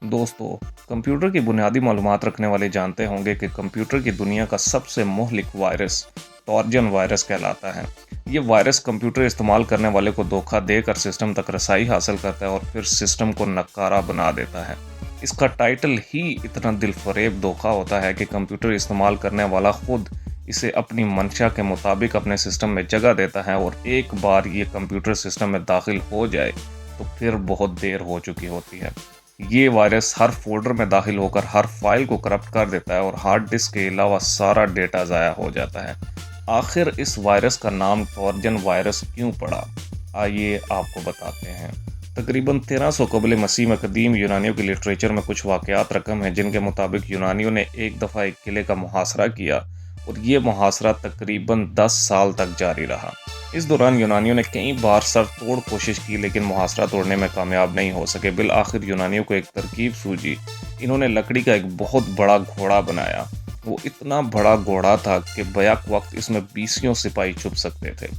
दोस्तों, कंप्यूटर की बुनियादी मालूमात रखने वाले जानते होंगे कि कंप्यूटर की दुनिया का सबसे मुहलिक वायरस ट्रोजन वायरस कहलाता है। ये वायरस कंप्यूटर इस्तेमाल करने वाले को धोखा देकर सिस्टम तक रसाई हासिल करता है और फिर सिस्टम को नकारा बना देता है। इसका टाइटल ही इतना दिलफरेब धोखा होता है कि कंप्यूटर इस्तेमाल करने वाला खुद इसे अपनी मंशा के मुताबिक अपने सिस्टम में जगह देता है और एक बार ये कंप्यूटर सिस्टम में दाखिल हो जाए तो फिर बहुत देर हो चुकी होती है। ये वायरस हर फोल्डर में दाखिल होकर हर फाइल को करप्ट कर देता है और हार्ड डिस्क के अलावा सारा डेटा ज़ाया हो जाता है। आखिर इस वायरस का नाम ट्रोजन वायरस क्यों पड़ा, आइए आपको बताते हैं। तकरीबन 1300 कबल मसीह में कदीम यूनानियों के लिटरेचर में कुछ वाक़यात रकम हैं जिनके मुताबिक यूनानियों ने एक दफ़ा एक किले का मुहासरा किया और ये मुहासरा तकरीबन 10 साल तक जारी रहा। इस दौरान यूनानियों ने कई बार सर तोड़ कोशिश की लेकिन मुहासरा तोड़ने में कामयाब नहीं हो सके। बिल आखिर यूनानियों को एक तरकीब सूझी। इन्होंने लकड़ी का एक बहुत बड़ा घोड़ा बनाया। वो इतना बड़ा घोड़ा था कि बैक वक्त इसमें 20 सिपाही छुप सकते थे।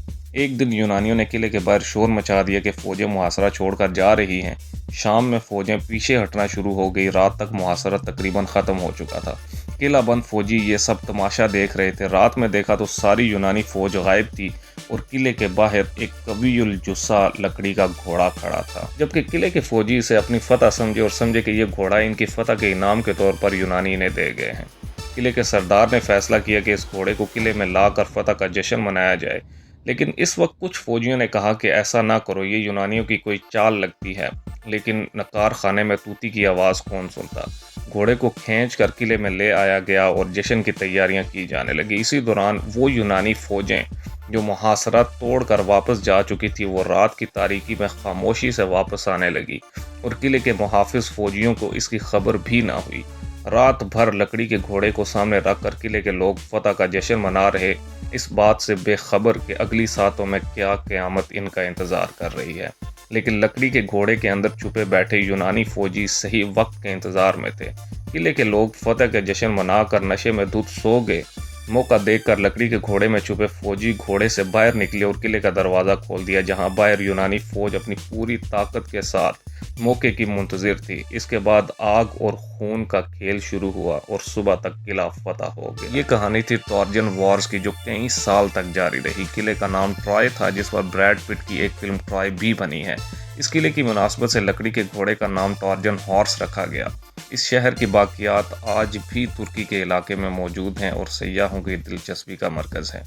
एक दिन यूनानियों ने किले के बाहर शोर मचा दिया कि फ़ौजें मुहासरा छोड़कर जा रही हैं। शाम में फ़ौजें पीछे हटना शुरू हो गई। रात तक मुहासरा तकरीबन ख़त्म हो चुका था। किला बंद फ़ौजी ये सब तमाशा देख रहे थे। रात में देखा तो सारी यूनानी फ़ौज गायब थी और किले के बाहर एक कवीयुल जुस्सा लकड़ी का घोड़ा खड़ा था। जबकि किले के फ़ौजी इसे अपनी फतह समझे और समझे कि यह घोड़ा इनकी फतह के इनाम के तौर पर यूनानी ने दे गए हैं। किले के सरदार ने फैसला किया कि इस घोड़े को किले में लाकर फतह का जश्न मनाया जाए। लेकिन इस वक्त कुछ फौजियों ने कहा कि ऐसा ना करो, ये यूनानियों की कोई चाल लगती है। लेकिन नकार खाने में तूती की आवाज़ कौन सुनता। घोड़े को खींच कर किले में ले आया गया और जश्न की तैयारियां की जाने लगी। इसी दौरान वो यूनानी फौजें जो मुहासरा तोड़ कर वापस जा चुकी थी वो रात की तारीकी में खामोशी से वापस आने लगी और किले के मुहाफिज फौजियों को इसकी खबर भी ना हुई। रात भर लकड़ी के घोड़े को सामने रख कर किले के लोग फतह का जश्न मना रहे, इस बात से बेखबर कि अगली सातों में क्या क़यामत इनका इंतज़ार कर रही है। लेकिन लकड़ी के घोड़े के अंदर छुपे बैठे यूनानी फौजी सही वक्त के इंतज़ार में थे। किले के लोग फतह के जश्न मनाकर नशे में धुत सो गए। मौका देखकर लकड़ी के घोड़े में छुपे फौजी घोड़े से बाहर निकले और किले का दरवाज़ा खोल दिया, जहां बाहर यूनानी फौज अपनी पूरी ताकत के साथ मौके की मुंतज़िर थी। इसके बाद आग और खून का खेल शुरू हुआ और सुबह तक किला फतह हो गया। ये कहानी थी ट्रोजन वॉर्स की, जो कई साल तक जारी रही। किले का नाम ट्रॉय था, जिस पर ब्रैड पिट की एक फिल्म ट्रॉय भी बनी है। इस किले की मुनासबत से लकड़ी के घोड़े का नाम ट्रोजन हॉर्स रखा गया। इस शहर की बाकियात आज भी तुर्की के इलाके में मौजूद हैं और सयाहों की दिलचस्पी का मरकज़ है।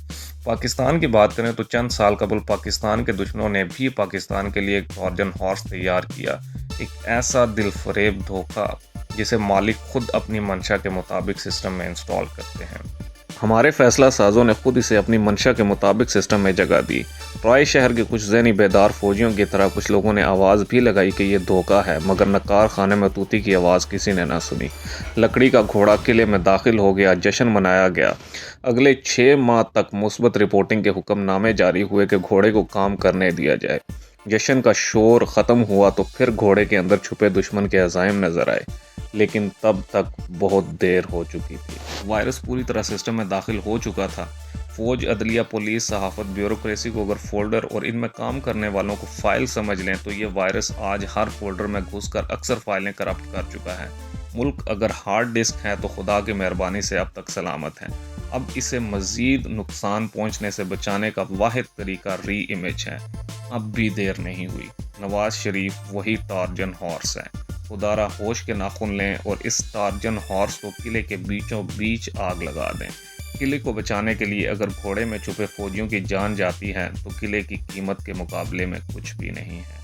पाकिस्तान की बात करें तो चंद साल कबल पाकिस्तान के दुश्मनों ने भी पाकिस्तान के लिए एक ट्रोजन हॉर्स तैयार किया। एक ऐसा दिलफरेब धोखा जिसे मालिक खुद अपनी मंशा के मुताबिक सिस्टम में इंस्टॉल करते हैं। हमारे फैसला साजों ने खुद इसे अपनी मंशा के मुताबिक सिस्टम में जगह दी। ट्रॉय शहर के कुछ ज़हनी बेदार फौजियों की तरह कुछ लोगों ने आवाज़ भी लगाई कि यह धोखा है, मगर नकार खाने में तूती की आवाज़ किसी ने ना सुनी। लकड़ी का घोड़ा किले में दाखिल हो गया, जश्न मनाया गया। अगले 6 माह तक मुस्बत रिपोर्टिंग के हुक्मनामे जारी हुए कि घोड़े को काम करने दिया जाए। जश्न का शोर ख़त्म हुआ तो फिर घोड़े के अंदर छुपे दुश्मन के अज़ाइम नज़र आए, लेकिन तब तक बहुत देर हो चुकी थी। वायरस पूरी तरह सिस्टम में दाखिल हो चुका था। फौज, अदलिया, पुलिस, सहाफ़त, ब्यूरोक्रेसी को अगर फोल्डर और इनमें काम करने वालों को फ़ाइल समझ लें तो ये वायरस आज हर फोल्डर में घुसकर अक्सर फाइलें करप्ट कर चुका है। मुल्क अगर हार्ड डिस्क है तो खुदा की मेहरबानी से अब तक सलामत है। अब इसे मज़ीद नुकसान पहुँचने से बचाने का वाहिद तरीका री इमेज है। अब भी देर नहीं हुई। नवाज शरीफ वही ट्रोजन हॉर्स है। खुदारा होश के नाखून लें और इस ट्रोजन हॉर्स को किले के बीचों बीच आग लगा दें। किले को बचाने के लिए अगर घोड़े में छुपे फौजियों की जान जाती है तो किले की कीमत के मुकाबले में कुछ भी नहीं है।